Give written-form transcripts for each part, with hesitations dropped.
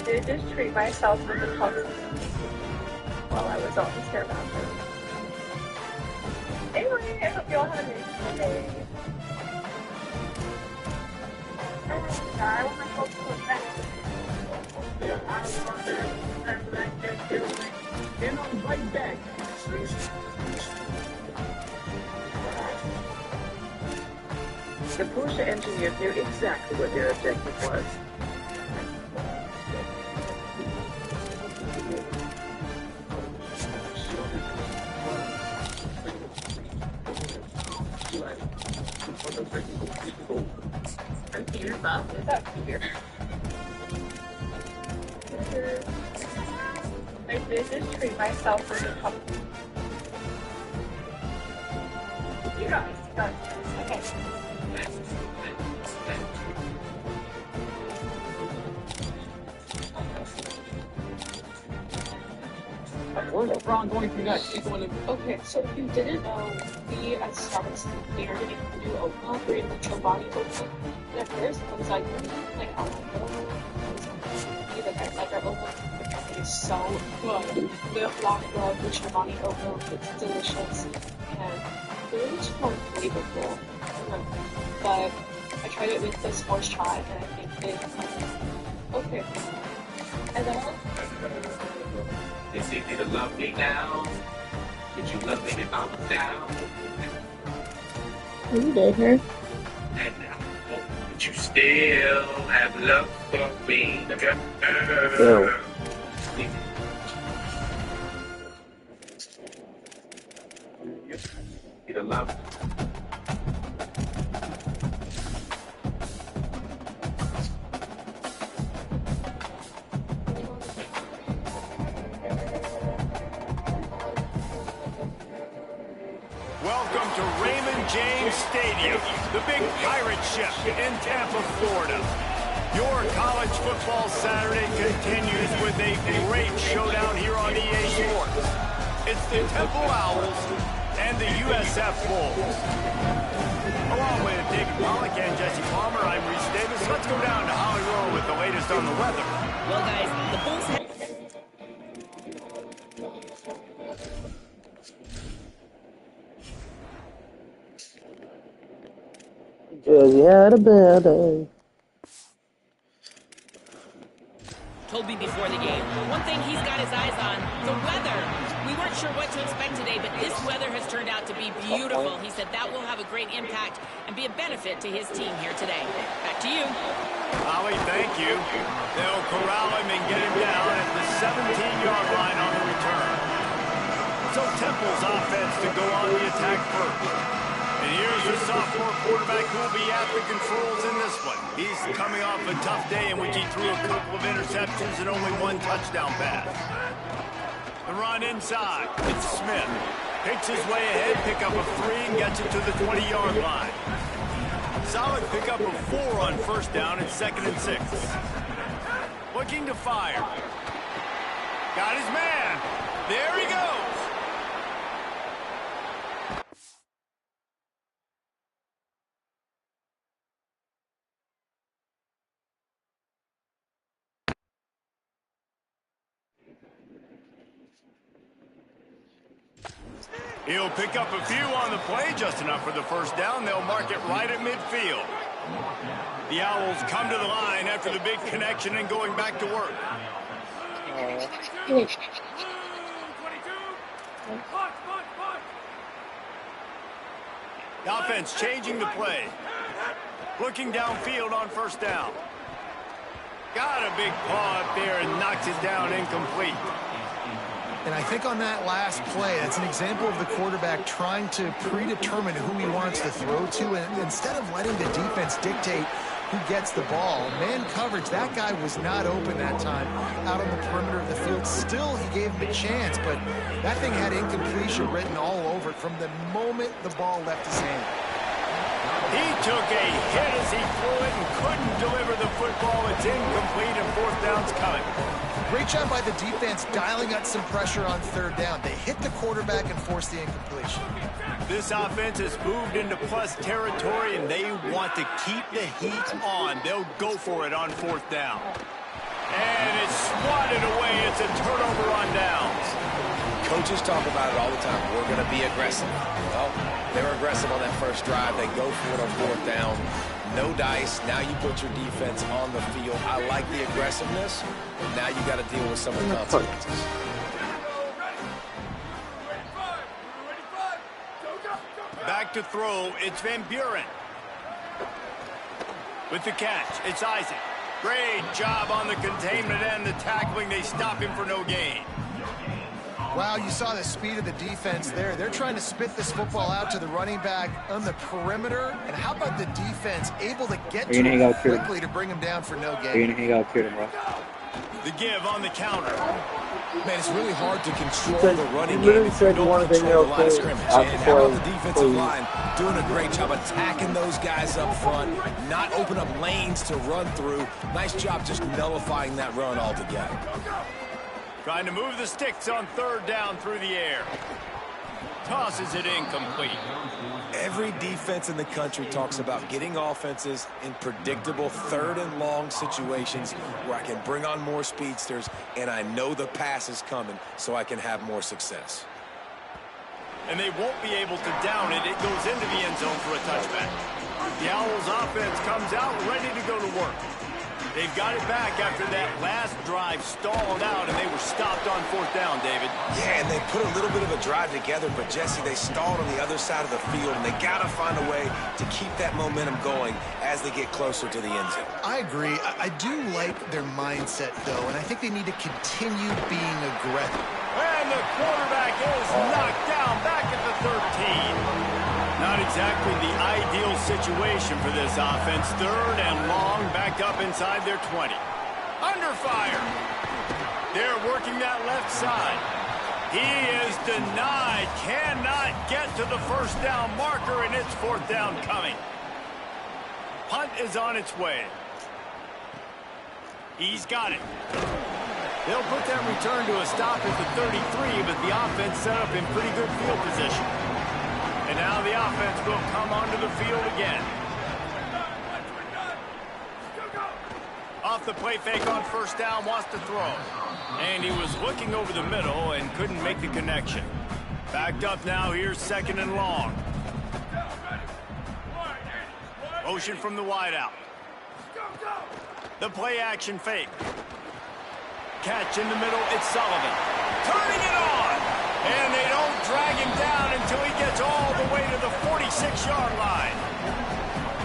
did just treat myself with a puppy while I was on the stair bathroom. Anyway, I hope you all have a nice day. And I want my folks to look back. And I'm right back. The Porsche engineers knew exactly what their objective was. I'm Peter Buff. Is that Peter? I did just treat myself with a puppy. You guys. Okay. Where's LeBron going to next? He's going to... Okay, so if you didn't know, we at Starbucks, they are getting a new oatmeal, creating the Chobani oatmeal. And at first, I was like how long ago? Like our oatmeal, it is so good. The black bread, the Chobani oatmeal, it's delicious. And it was just more flavorful. But I tried it with this horse chai, and I think it's okay. And then it's easy to love me now. Would you love me if I was down? You did her. And now, would you still have love for me, girl? Ew. You to love. Welcome to Raymond James Stadium, the big pirate ship in Tampa, Florida. Your college football Saturday continues with a great showdown here on EA Sports. It's the Temple Owls and the USF Bulls. Along with David Pollack and Jesse Palmer, I'm Reese Davis. Let's go down to Hollywood with the latest on the weather. Well, guys, the Bulls have... Cause you had a bad day. Told me before the game, one thing he's got his eyes on, the weather. We weren't sure what to expect today, but this weather has turned out to be beautiful. He said that will have a great impact and be a benefit to his team here today. Back to you. Ollie, thank you. They'll corral him and get him down at the 17-yard line on the return. So Temple's offense to go on the attack first. And here's the sophomore quarterback who will be at the controls in this one. He's coming off a tough day in which he threw a couple of interceptions and only one touchdown pass. The run inside. It's Smith. Picks his way ahead, pick up a 3, and gets it to the 20-yard line. Solid pickup of 4 on first down and 2nd and 6. Looking to fire. Got his man. There he goes. He'll pick up a few on the play, just enough for the first down. They'll mark it right at midfield. The Owls come to the line after the big connection and going back to work. The offense changing the play. Looking downfield on first down. Got a big paw up there and knocks it down incomplete. And I think on that last play, that's an example of the quarterback trying to predetermine who he wants to throw to, and instead of letting the defense dictate who gets the ball. Man coverage, that guy was not open that time out on the perimeter of the field. Still, he gave him a chance, but that thing had incompletion written all over it from the moment the ball left his hand. He took a hit as he threw it and couldn't deliver the football. It's incomplete and fourth down's coming. Great job by the defense dialing up some pressure on third down. They hit the quarterback and forced the incompletion. This offense has moved into plus territory, and they want to keep the heat on. They'll go for it on fourth down. And it's swatted away. It's a turnover on downs. Coaches talk about it all the time. We're going to be aggressive. Well, they were aggressive on that first drive. They go for it on fourth down. No dice. Now you put your defense on the field. I like the aggressiveness. Now you got to deal with some of the consequences. Back to throw. It's Van Buren. With the catch, it's Isaac. Great job on the containment and the tackling. They stop him for no gain. Wow, you saw the speed of the defense there. They're trying to spit this football out to the running back on the perimeter. And how about the defense able to get to him quickly to bring him down for no gain? You're going to hang out here tomorrow. The give on the counter. Man, it's really hard to control the running game if you you don't wanted to control the know line of scrimmage. And how about the defensive line doing a great job attacking those guys up front, not open up lanes to run through. Nice job just nullifying that run altogether. Trying to move the sticks on third down through the air. Tosses it incomplete. Every defense in the country talks about getting offenses in predictable third and long situations where I can bring on more speedsters and I know the pass is coming so I can have more success. And they won't be able to down it. It goes into the end zone for a touchback. The Owls offense comes out ready to go to work. They've got it back after that last drive stalled out, and they were stopped on fourth down, David. Yeah, and they put a little bit of a drive together, but, Jesse, they stalled on the other side of the field, and they got to find a way to keep that momentum going as they get closer to the end zone. I agree. I do like their mindset, though, and I think they need to continue being aggressive. And the quarterback is knocked down back at the 13. Not exactly the ideal situation for this offense. Third and long, back up inside their 20. Under fire. They're working that left side. He is denied. Cannot get to the first down marker, and it's fourth down coming. Punt is on its way. He's got it. They'll put that return to a stop at the 33, but the offense set up in pretty good field position. And now the offense will come onto the field again. Off the play fake on first down, wants to throw. And he was looking over the middle and couldn't make the connection. Backed up now, here's second and long. Motion from the wideout. The play action fake. Catch in the middle, it's Sullivan. Turning it on! And they don't drag him down until he gets all the way to the 46-yard line.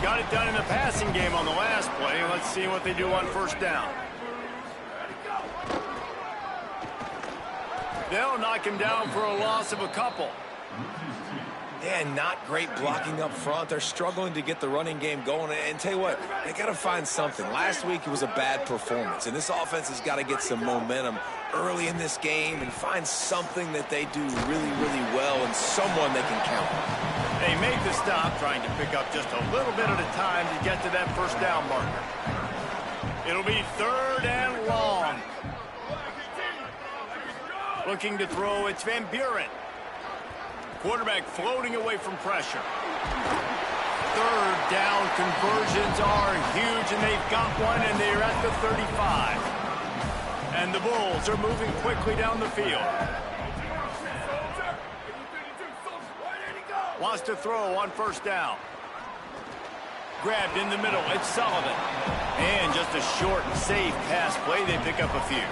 Got it done in the passing game on the last play. Let's see what they do on first down. They'll knock him down for a loss of a couple. Yeah, not great blocking up front. They're struggling to get the running game going. And tell you what, they got to find something. Last week it was a bad performance, and this offense has got to get some momentum early in this game and find something that they do really, really well and someone they can count on. They made the stop, trying to pick up just a little bit at a time to get to that first down marker. It'll be third and long. Looking to throw, it's Van Buren. Quarterback floating away from pressure. Third down conversions are huge, and they've got one, and they're at the 35. And the Bulls are moving quickly down the field. Wants to throw on first down. Grabbed in the middle, it's Sullivan. And just a short and safe pass play, they pick up a few.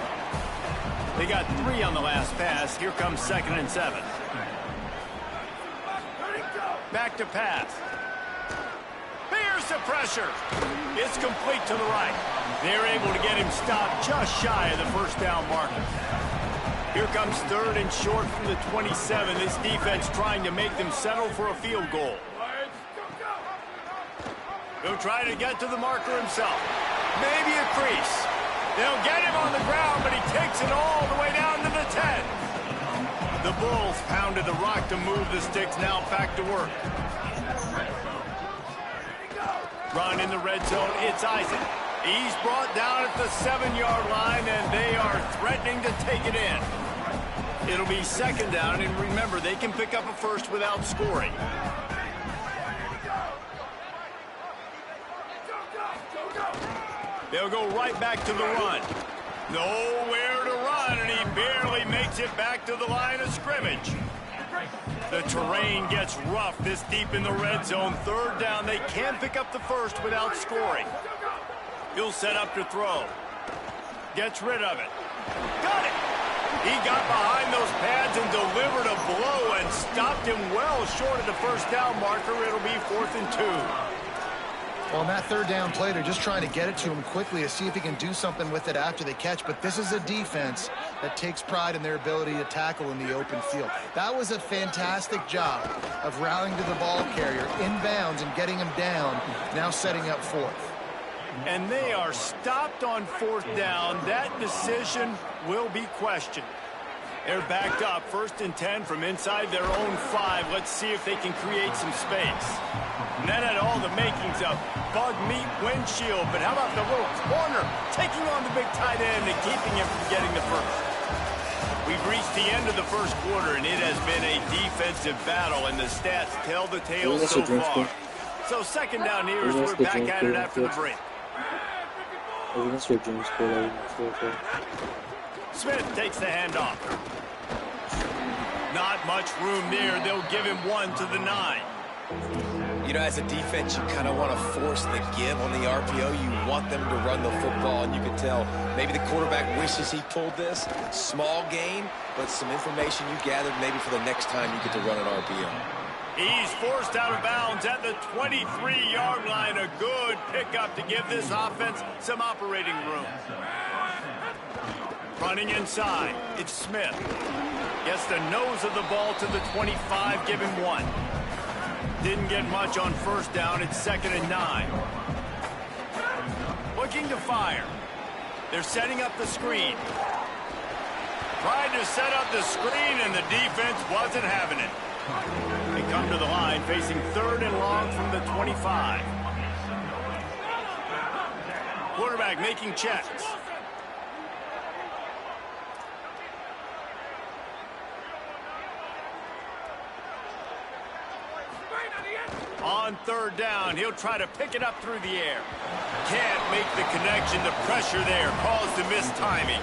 They got 3 on the last pass. Here comes second and 7. Back to pass. Here's the pressure. It's complete to the right. They're able to get him stopped just shy of the first down marker. Here comes third and short from the 27. This defense trying to make them settle for a field goal. He'll try to get to the marker himself. Maybe a crease. They'll get him on the ground, but he takes it all the way down to the 10. The Bulls pounded the rock to move the sticks. Now back to work. Run in the red zone. It's Isaac. He's brought down at the 7-yard line, and they are threatening to take it in. It'll be second down, and remember, they can pick up a first without scoring. They'll go right back to the run. Nowhere to run, and he barely makes it back to the line of scrimmage. The terrain gets rough this deep in the red zone. Third down, they can pick up the first without scoring. He'll set up to throw. Gets rid of it. Got it! He got behind those pads and delivered a blow and stopped him well short of the first down marker. It'll be 4th and 2. Well, on that third down play, they're just trying to get it to him quickly to see if he can do something with it after the catch. But this is a defense that takes pride in their ability to tackle in the open field. That was a fantastic job of rallying to the ball carrier inbounds and getting him down, now setting up 4th. And they are stopped on 4th down. That decision will be questioned. They're backed up, 1st and 10 from inside their own 5. Let's see if they can create some space. And that had all the makings of bug meat windshield, but how about the little corner taking on the big tight end and keeping him from getting the first? We've reached the end of the first quarter, and it has been a defensive battle, and the stats tell the tale so far. So 2nd down here as we're back at it after the break. Smith takes the handoff. Not much room there. They'll give him 1 to the 9. You know, as a defense, you kind of want to force the give on the RPO. You want them to run the football, and you can tell maybe the quarterback wishes he pulled this. Small gain, but some information you gathered maybe for the next time you get to run an RPO. He's forced out of bounds at the 23-yard line. A good pickup to give this offense some operating room. Running inside, it's Smith. Gets the nose of the ball to the 25, give him 1. Didn't get much on 1st down, it's 2nd and 9. Looking to fire. They're setting up the screen. Tried to set up the screen, and the defense wasn't having it. They come to the line, facing 3rd and long from the 25. Quarterback making checks. On 3rd down, he'll try to pick it up through the air. Can't make the connection. The pressure there caused the missed timing.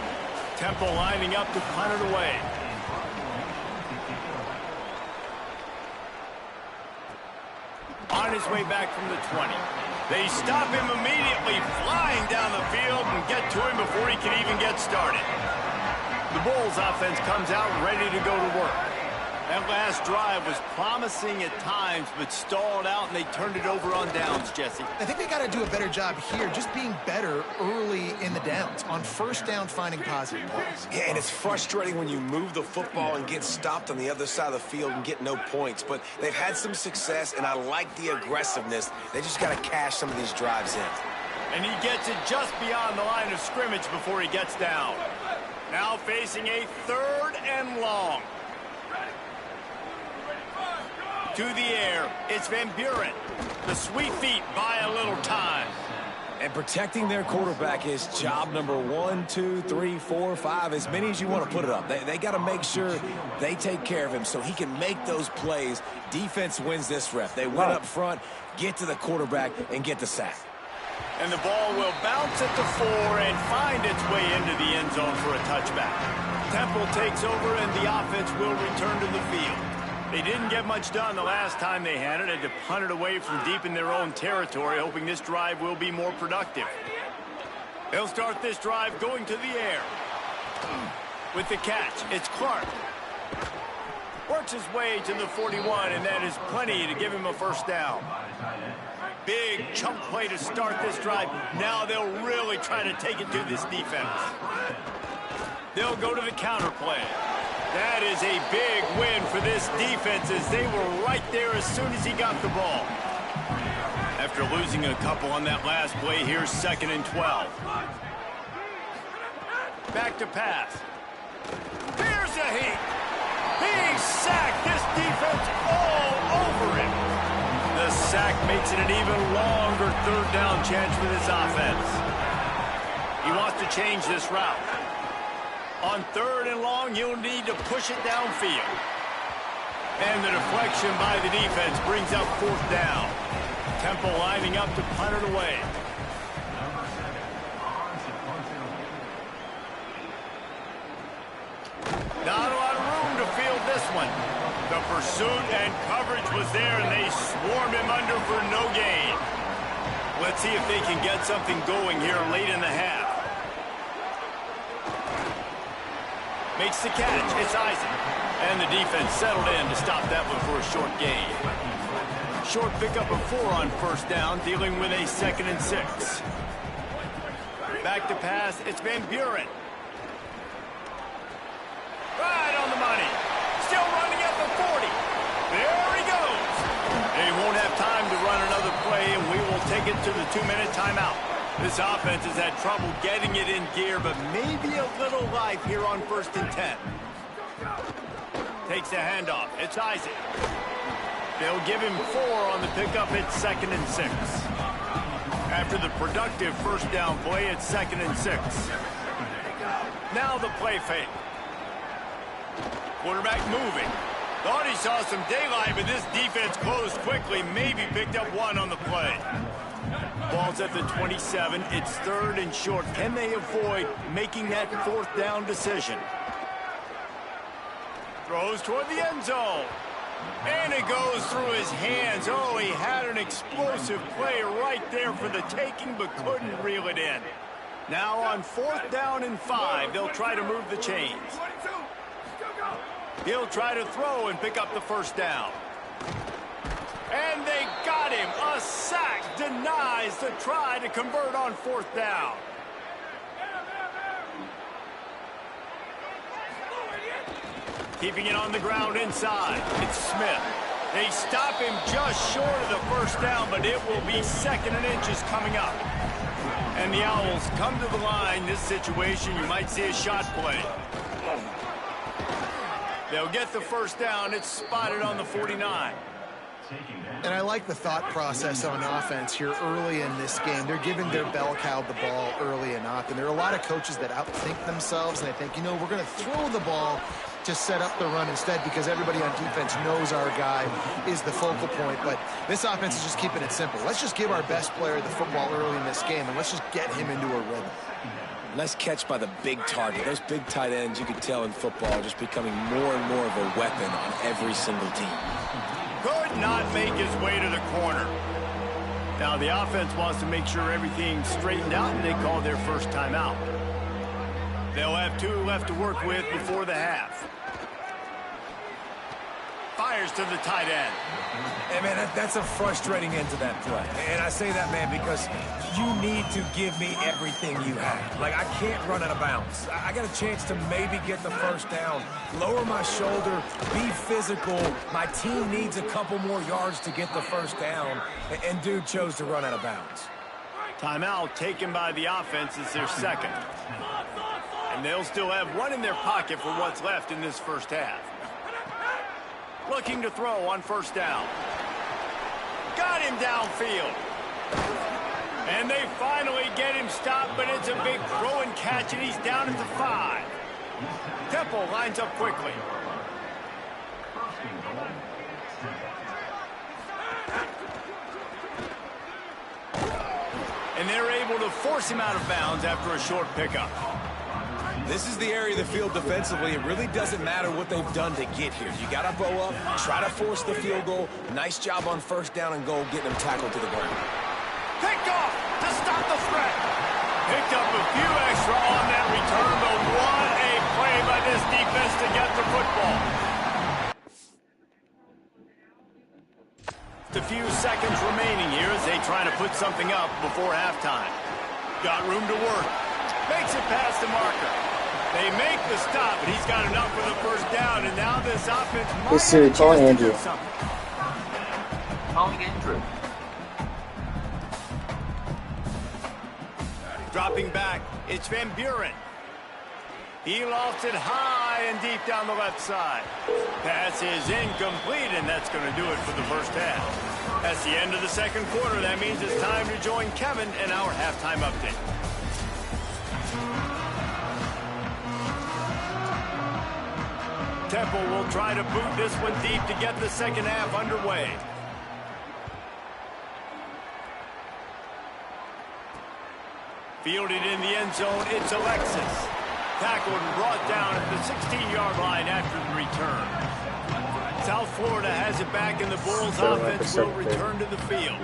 Temple lining up to punt it away. On his way back from the 20. They stop him immediately, flying down the field and get to him before he can even get started. The Bulls offense comes out ready to go to work. That last drive was promising at times, but stalled out, and they turned it over on downs, Jesse. I think they got to do a better job here, just being better early in the downs. On 1st down, finding positive plays. Yeah, and it's frustrating when you move the football and get stopped on the other side of the field and get no points. But they've had some success, and I like the aggressiveness. They just got to cash some of these drives in. And he gets it just beyond the line of scrimmage before he gets down. Now facing a 3rd and long. To the air, it's Van Buren. The sweet feet buy a little time. And protecting their quarterback is job number 1, 2, 3, 4, 5, as many as you want to put it up. They got to make sure they take care of him so he can make those plays. Defense wins this rep. They win up front, get to the quarterback, and get the sack. And the ball will bounce at the 4 and find its way into the end zone for a touchback. Temple takes over, and the offense will return to the field. They didn't get much done the last time they had it. Had to punt it away from deep in their own territory, hoping this drive will be more productive. They'll start this drive going to the air. With the catch, it's Clark. Works his way to the 41, and that is plenty to give him a 1st down. Big chunk play to start this drive. Now they'll really try to take it to this defense. They'll go to the counter play. That is a big win for this defense, as they were right there as soon as he got the ball. After losing a couple on that last play, here's 2nd and 12. Back to pass. Here's a heat. He sacked this defense all over him. The sack makes it an even longer 3rd down chance for this offense. He wants to change this route. On 3rd and long, you'll need to push it downfield. And the deflection by the defense brings up 4th down. Temple lining up to punt it away. one. The pursuit and coverage was there, and they swarmed him under for no gain. Let's see if they can get something going here late in the half. Makes the catch. It's Isaac. And the defense settled in to stop that one for a short gain. Short pickup of 4 on first down, dealing with a 2nd and 6. Back to pass. It's Van Buren. Right on the money. Still running at the 40. There he goes. They won't have time to run another play, and we will take it to the 2-minute timeout. This offense has had trouble getting it in gear, but maybe a little life here on 1st and 10. Takes a handoff. It's Isaac. They'll give him 4 on the pickup. It's 2nd and 6. After the productive first down play, it's 2nd and 6. Now the play fake. Quarterback moving. Thought he saw some daylight, but this defense closed quickly. Maybe picked up 1 on the play. Ball's at the 27. It's 3rd and short. Can they avoid making that 4th down decision? Throws toward the end zone. And it goes through his hands. Oh, he had an explosive play right there for the taking, but couldn't reel it in. Now on 4th down and 5, they'll try to move the chains. He'll try to throw and pick up the first down. And they got him. A sack denies the try to convert on 4th down. Keeping it on the ground inside. It's Smith. They stop him just short of the first down, but it will be 2nd and inches coming up. And the Owls come to the line. This situation, you might see a shot play. They'll get the first down. It's spotted on the 49. And I like the thought process on offense here early in this game. They're giving their bell cow the ball early enough. And there are a lot of coaches that outthink themselves. And I think, we're going to throw the ball to set up the run instead because everybody on defense knows our guy is the focal point. But this offense is just keeping it simple. Let's just give our best player the football early in this game, and let's just get him into a rhythm. Nice catch by the big target. Those big tight ends, you can tell in football, are just becoming more and more of a weapon on every single team. Could not make his way to the corner. Now the offense wants to make sure everything's straightened out, and they call their first timeout. They'll have 2 left to work with before the half. Fires to the tight end. Hey, man, that's a frustrating end to that play. And I say that, man, because you need to give me everything you have. Like, I can't run out of bounds. I got a chance to maybe get the first down, lower my shoulder, be physical. My team needs a couple more yards to get the first down, and dude chose to run out of bounds. Timeout taken by the offense is their 2nd. And they'll still have 1 in their pocket for what's left in this first half. Looking to throw on first down. Got him downfield. And they finally get him stopped, but it's a big throw and catch, and he's down at the 5. Temple lines up quickly. And they're able to force him out of bounds after a short pickup. This is the area of the field defensively. It really doesn't matter what they've done to get here. You got to bow up, try to force the field goal. Nice job on first down and goal, getting them tackled to the ground. Picked off to stop the threat. Picked up a few extra on that return, but what a play by this defense to get the football. Just a few seconds remaining here as they try to put something up before halftime. Got room to work. Makes it past the marker. They make the stop, and he's got enough for the first down, and now this offense might Hey Siri, call Andrew. Calling Andrew. Dropping back, it's Van Buren. He lofts it high and deep down the left side. Pass is incomplete, and that's going to do it for the first half. That's the end of the 2nd quarter. That means it's time to join Kevin in our halftime update. Temple will try to boot this one deep to get the 2nd half underway. Fielded in the end zone, it's Alexis. Tackled and brought down at the 16-yard line after the return. South Florida has it back, and the Bulls offense will return to the field.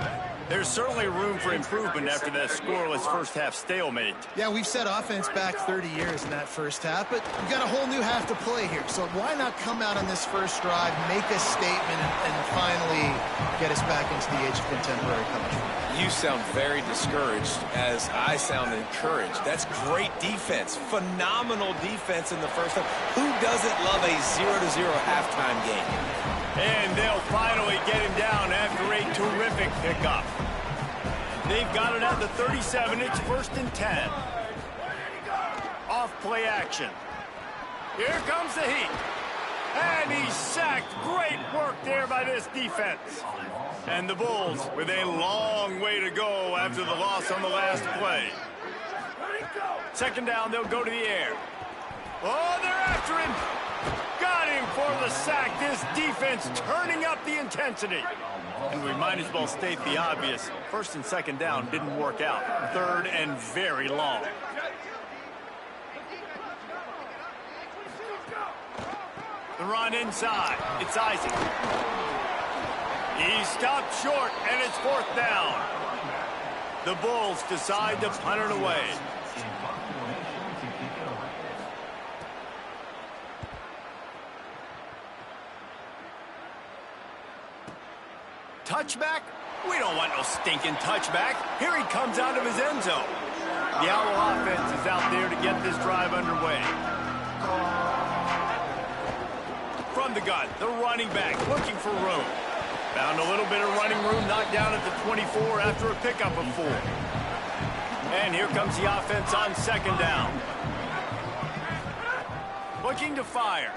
There's certainly room for improvement after that scoreless first-half stalemate. Yeah, we've set offense back 30 years in that first half, but we've got a whole new half to play here. So why not come out on this first drive, make a statement, and finally get us back into the age of contemporary college football? You sound very discouraged as I sound encouraged. That's great defense. Phenomenal defense in the first half. Who doesn't love a 0-0 halftime game? And they'll finally get him down after a terrific pickup. They've got it at the 37. It's 1st and 10. Off play action. Here comes the heat. And he's sacked. Great work there by this defense. And the Bulls with a long way to go after the loss on the last play. 2nd down, they'll go to the air. Oh, they're after him. Got him for the sack. This defense turning up the intensity. And we might as well state the obvious. 1st and 2nd down didn't work out. 3rd and very long. The run inside. It's Isaac. He stopped short, and it's 4th down. The Bulls decide to punt it away. Touchback? We don't want no stinking touchback. Here he comes out of his end zone. The Owl offense is out there to get this drive underway. From the gun, the running back looking for room. Found a little bit of running room, knocked down at the 24 after a pickup of 4. And here comes the offense on 2nd down. Looking to fire.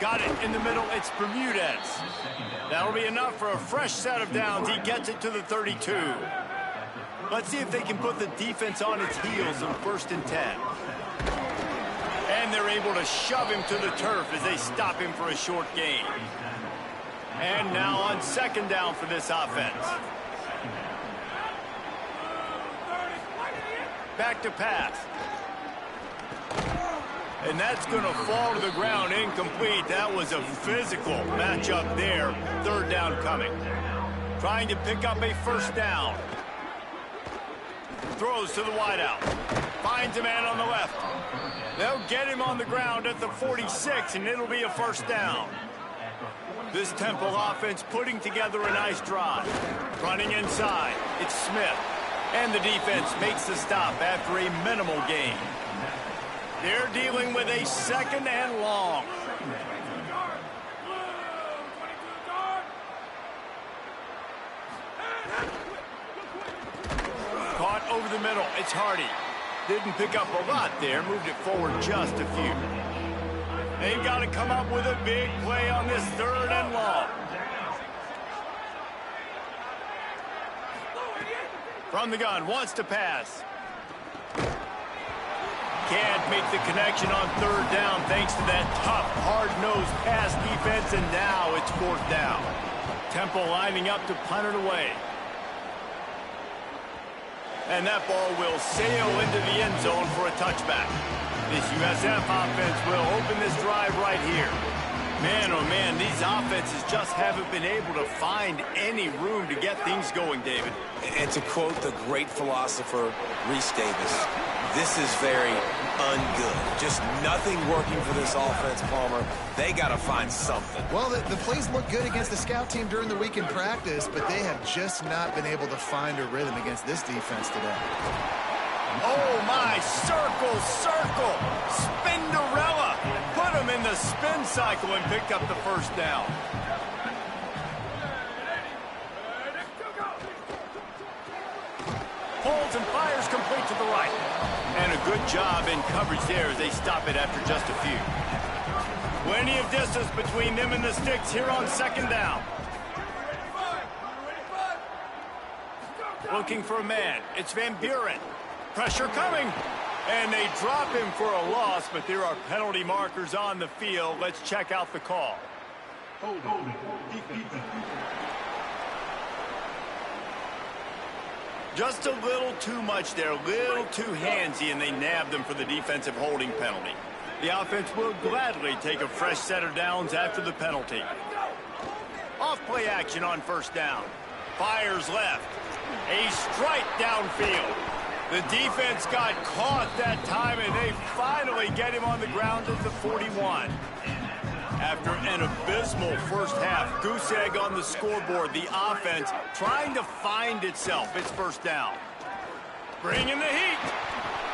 Got it in the middle. It's Bermudez. That'll be enough for a fresh set of downs. He gets it to the 32. Let's see if they can put the defense on its heels in 1st and 10. And they're able to shove him to the turf as they stop him for a short gain. And now on 2nd down for this offense. Back to pass. And that's going to fall to the ground incomplete. That was a physical matchup there. 3rd down coming. Trying to pick up a 1st down. Throws to the wideout. Finds a man on the left. They'll get him on the ground at the 46, and it'll be a 1st down. This Temple offense putting together a nice drive. Running inside. It's Smith. And the defense makes the stop after a minimal gain. They're dealing with a 2nd and long. Caught over the middle. It's Hardy. Didn't pick up a lot there. Moved it forward just a few. They've got to come up with a big play on this 3rd and long. From the gun. Wants to pass. Can't make the connection on 3rd down thanks to that tough, hard-nosed pass defense, and now it's 4th down. Temple lining up to punt it away. And that ball will sail into the end zone for a touchback. This USF offense will open this drive right here. Man, oh man, these offenses just haven't been able to find any room to get things going, David. And to quote the great philosopher, Reese Davis, this is very ungood. Just nothing working for this offense, Palmer. They got to find something. Well, the plays look good against the scout team during the week in practice, but they have just not been able to find a rhythm against this defense today. Oh, my. Circle, circle. Spinderella. Put him in the spin cycle and picked up the 1st down. Pulls and fires complete to the right. And a good job in coverage there as they stop it after just a few. Plenty of distance between them and the sticks here on 2nd down. Looking for a man. It's Van Buren. Pressure coming. And they drop him for a loss, but there are penalty markers on the field. Let's check out the call. Just a little too much there, a little too handsy, and they nabbed them for the defensive holding penalty. The offense will gladly take a fresh set of downs after the penalty. Off play action on first down. Fires left. A strike downfield. The defense got caught that time, and they finally get him on the ground at the 41. After an abysmal first half, goose egg on the scoreboard, the offense trying to find itself. It's first down. Bringing the heat.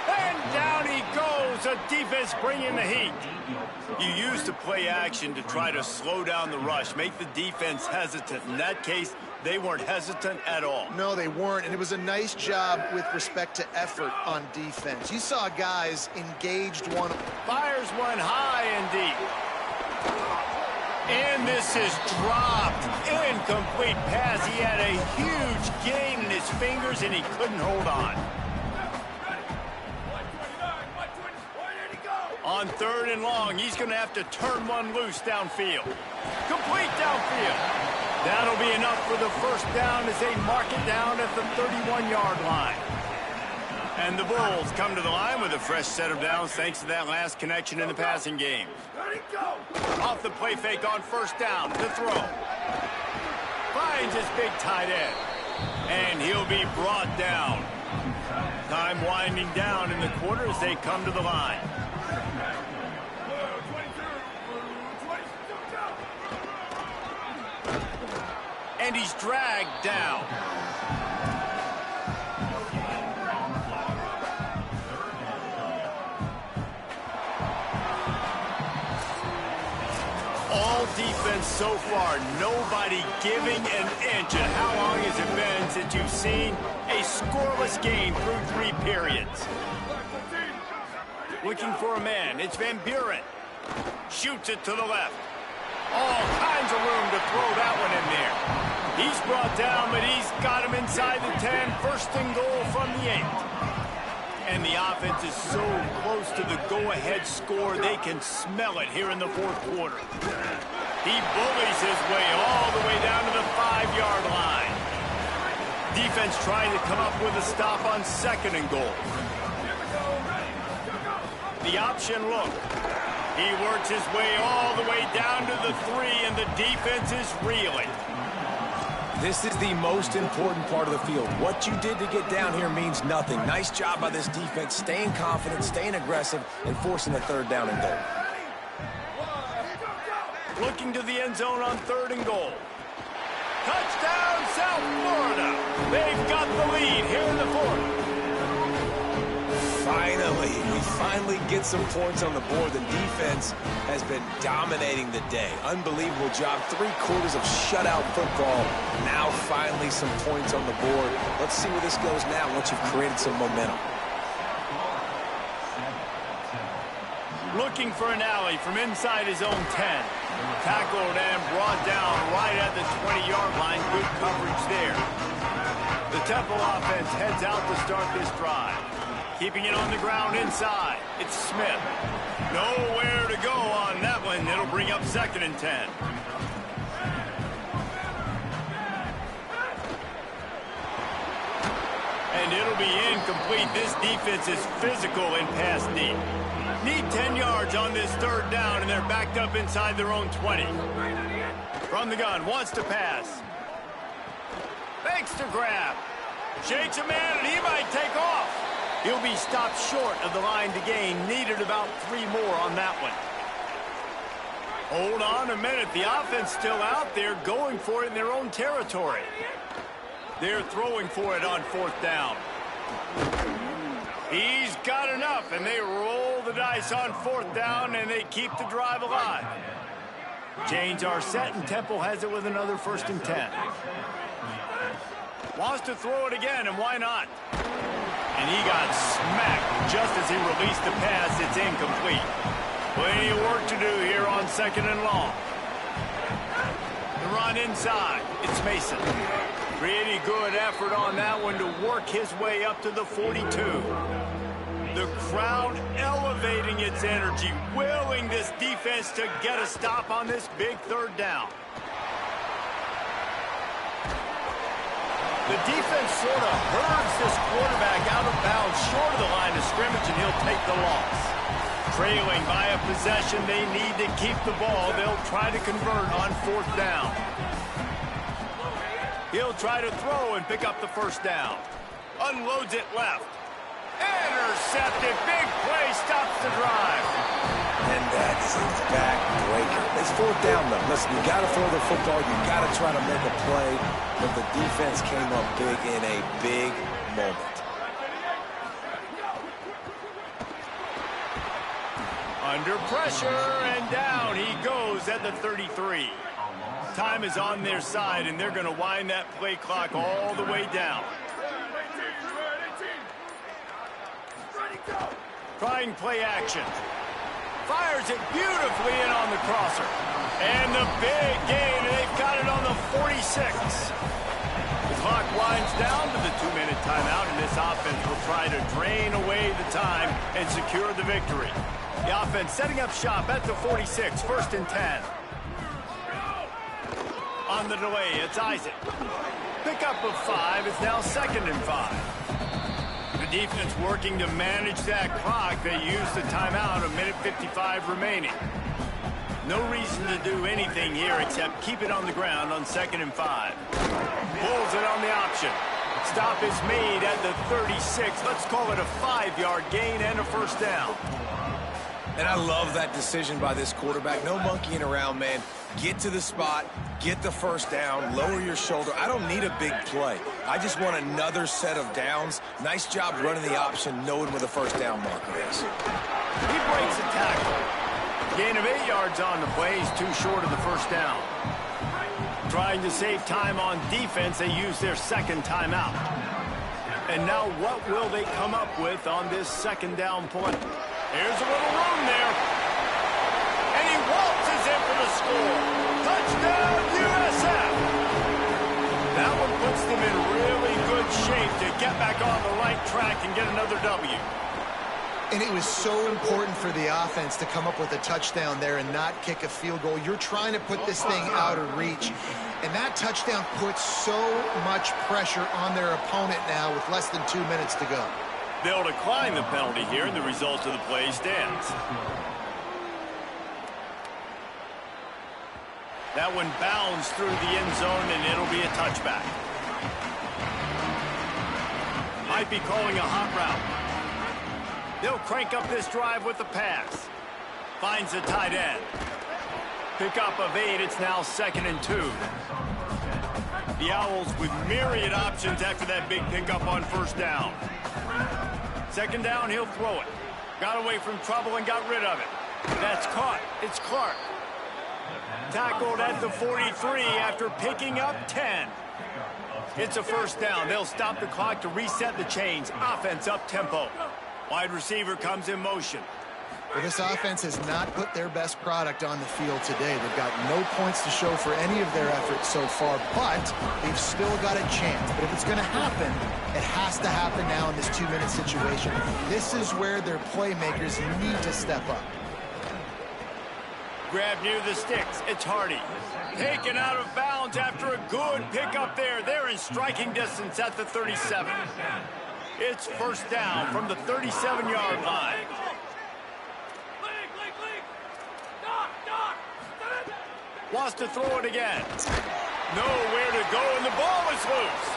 And down he goes. A defense bringing the heat. You use the play action to try to slow down the rush, make the defense hesitant. In that case, they weren't hesitant at all. No, they weren't, and it was a nice job with respect to effort on defense. You saw guys engaged one. Fires one high and deep. And this is dropped. Incomplete pass. He had a huge gain in his fingers, and he couldn't hold on. On third and long, he's going to have to turn one loose downfield. Complete downfield. That'll be enough for the first down as they mark it down at the 31-yard line. And the Bulls come to the line with a fresh set of downs thanks to that last connection in the passing game. Off the play fake on first down to throw. Finds his big tight end. And he'll be brought down. Time winding down in the quarter as they come to the line. And he's dragged down. All defense so far, nobody giving an inch. And how long has it been since you've seen a scoreless game through 3 periods? Looking for a man, it's Van Buren. Shoots it to the left. All kinds of room to throw that one in there. He's brought down, but he's got him inside the 10. First and goal from the 8. And the offense is so close to the go-ahead score, they can smell it here in the fourth quarter. He bullies his way all the way down to the 5-yard line. Defense trying to come up with a stop on second and goal. The option look. He works his way all the way down to the 3, and the defense is reeling. This is the most important part of the field. What you did to get down here means nothing. Nice job by this defense, staying confident, staying aggressive, and forcing a third down and goal. Looking to the end zone on third and goal. Touchdown, South Florida. They've got the lead here in the fourth. We finally get some points on the board. The defense has been dominating the day. Unbelievable job. 3 quarters of shutout football. Now finally some points on the board. Let's see where this goes now once you've created some momentum. Looking for an alley from inside his own 10. Tackled and brought down right at the 20-yard line. Good coverage there. The Temple offense heads out to start this drive. Keeping it on the ground inside. It's Smith. Nowhere to go on that one. It'll bring up second and 10. And it'll be incomplete. This defense is physical in pass deep. Need 10 yards on this third down, and they're backed up inside their own 20. From the gun, wants to pass. Fakes to grab. Shakes a man, and he might take off. He'll be stopped short of the line to gain. Needed about 3 more on that one. Hold on a minute. The offense still out there going for it in their own territory. They're throwing for it on fourth down. He's got enough, and they roll the dice on fourth down, and they keep the drive alive. Chains are set, and Temple has it with another first and 10. Wants to throw it again, and why not? And he got smacked just as he released the pass. It's incomplete. Plenty of work to do here on second and long. The run inside. It's Mason. Pretty good effort on that one to work his way up to the 42. The crowd elevating its energy, willing this defense to get a stop on this big third down. The defense sort of herds this quarterback out of bounds short of the line of scrimmage, and he'll take the loss. Trailing by a possession, they need to keep the ball. They'll try to convert on 4th down. He'll try to throw and pick up the first down. Unloads it left. Intercepted. Big play stops the drive. And that is a backbreaker. It's 4th down, though. Listen, you got to throw the football. You got to try to make a play. But the defense came up big in a big moment. Under pressure, and down he goes at the 33. Time is on their side, and they're going to wind that play clock all the way down. Trying play action. Fires it beautifully in on the crosser. And the big gain, and they've got it on the 46. The clock winds down to the 2-minute timeout, and this offense will try to drain away the time and secure the victory. The offense setting up shop at the 46, 1st and 10. On the delay, it's Isaac. Pickup of 5 is now 2nd and 5. The defense working to manage that clock. They use the timeout, 1:55 remaining. No reason to do anything here except keep it on the ground on 2nd and 5. Pulls it on the option. Stop is made at the 36. Let's call it a 5-yard gain and a 1st down. And I love that decision by this quarterback. No monkeying around, man. Get to the spot, get the 1st down, lower your shoulder. I don't need a big play. I just want another set of downs. Nice job running the option, knowing where the 1st down marker is. He breaks a tackle. Gain of 8 yards on the play. He's too short of the 1st down. Trying to save time on defense, they use their 2nd timeout. And now what will they come up with on this 2nd down play? Here's a little room there. And he waltzes in for the score. Touchdown, USF. That one puts them in really good shape to get back on the right track and get another W. And it was so important for the offense to come up with a touchdown there and not kick a field goal. You're trying to put this thing out of reach. And that touchdown puts so much pressure on their opponent now with less than 2 minutes to go. They'll decline the penalty here, and the result of the play stands. That one bounds through the end zone, and it'll be a touchback. Might be calling a hot route. They'll crank up this drive with the pass. Finds the tight end. Pickup of 8, it's now 2nd and 2. The Owls with myriad options after that big pickup on 1st down. 2nd down, he'll throw it. Got away from trouble and got rid of it. That's caught. It's Clark. Tackled at the 43 after picking up 10. It's a 1st down. They'll stop the clock to reset the chains. Offense up tempo. Wide receiver comes in motion. Well, this offense has not put their best product on the field today. They've got no points to show for any of their efforts so far, but they've still got a chance. But if it's going to happen, it has to happen now in this 2-minute situation. This is where their playmakers need to step up. Grab near the sticks. It's Hardy. Taken out of bounds after a good pickup there. They're in striking distance at the 37. It's 1st down from the 37-yard line. Wants to throw it again. Nowhere to go, and the ball is loose.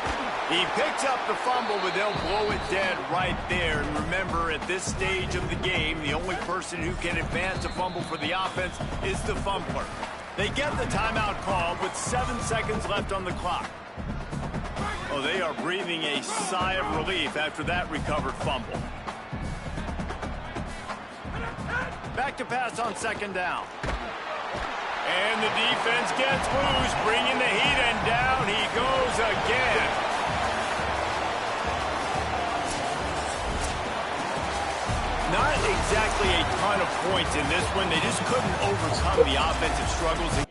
He picks up the fumble, but they'll blow it dead right there. And remember, at this stage of the game, the only person who can advance a fumble for the offense is the fumbler. They get the timeout call with 7 seconds left on the clock. Oh, they are breathing a sigh of relief after that recovered fumble. Back to pass on 2nd down. And the defense gets loose, bringing the heat, and down he goes again. Not exactly a ton of points in this one. They just couldn't overcome the offensive struggles and